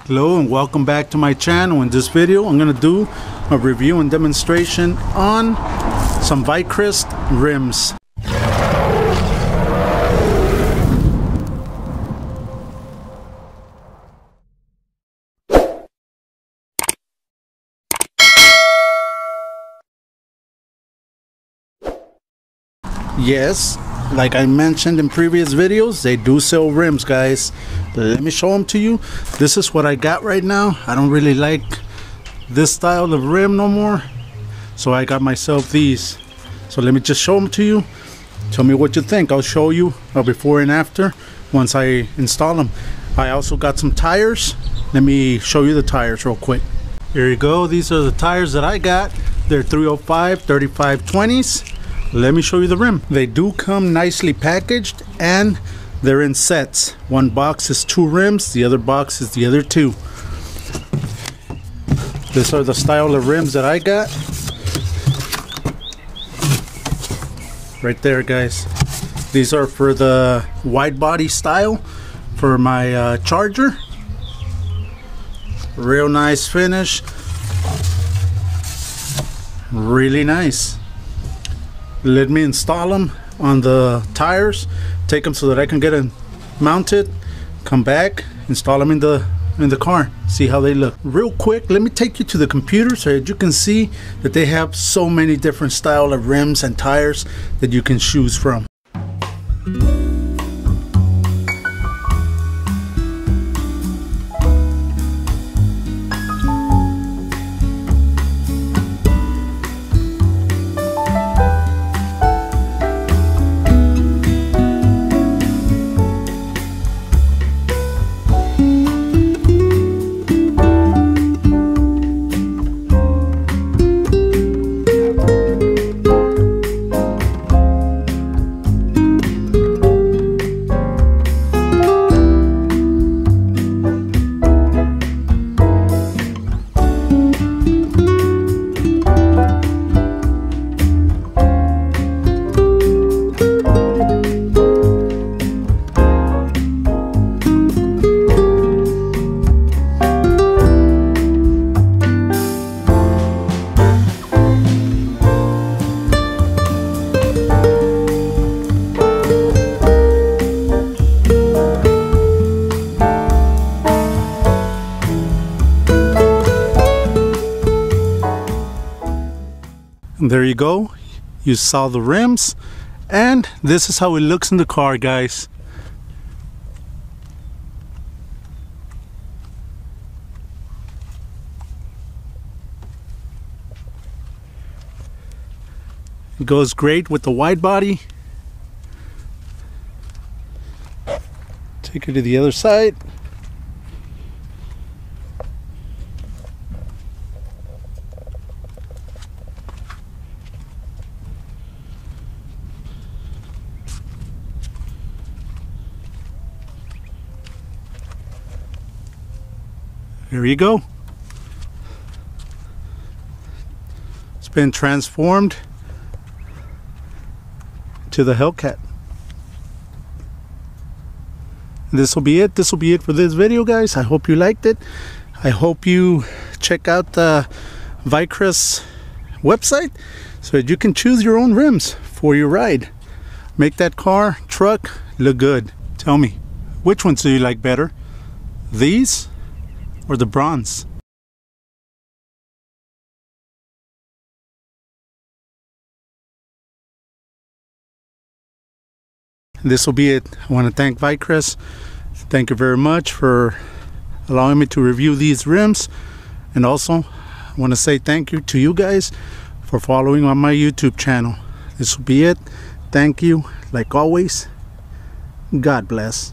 Hello and welcome back to my channel. In this video I'm going to do a review and demonstration on some Vicrez rims. Yes, like I mentioned in previous videos, they do sell rims, guys. Let me show them to you. This is what I got right now. I don't really like this style of rim no more, so I got myself these. So let me just show them to you. Tell me what you think. I'll show you a before and after once I install them. I also got some tires. Let me show you the tires real quick. Here you go. These are the tires that I got. They're 305 3520s. Let me show you the rim. They do come nicely packaged and they're in sets. One box is 2 rims, the other box is the other 2. These are the style of rims that I got. Right there, guys. These are for the wide body style for my Charger. Real nice finish. Really nice. Let me install them on the tires, take them so that I can get them mounted, come back, install them in the car, see how they look. Real quick, let me take you to the computer so that you can see that they have so many different style of rims and tires that you can choose from. There you go. You saw the rims, and this is how it looks in the car, guys. It goes great with the wide body. Take it to the other side. There you go. It's been transformed to the Hellcat. This will be it. This will be it for this video, guys. I hope you liked it. I hope you check out the Vicrez website so that you can choose your own rims for your ride. Make that car, truck look good. Tell me, which ones do you like better? These or the bronze? This will be it. I want to thank Vicrez. Thank you very much for allowing me to review these rims, and also I want to say thank you to you guys for following on my YouTube channel. This will be it. Thank you. Like always, God bless.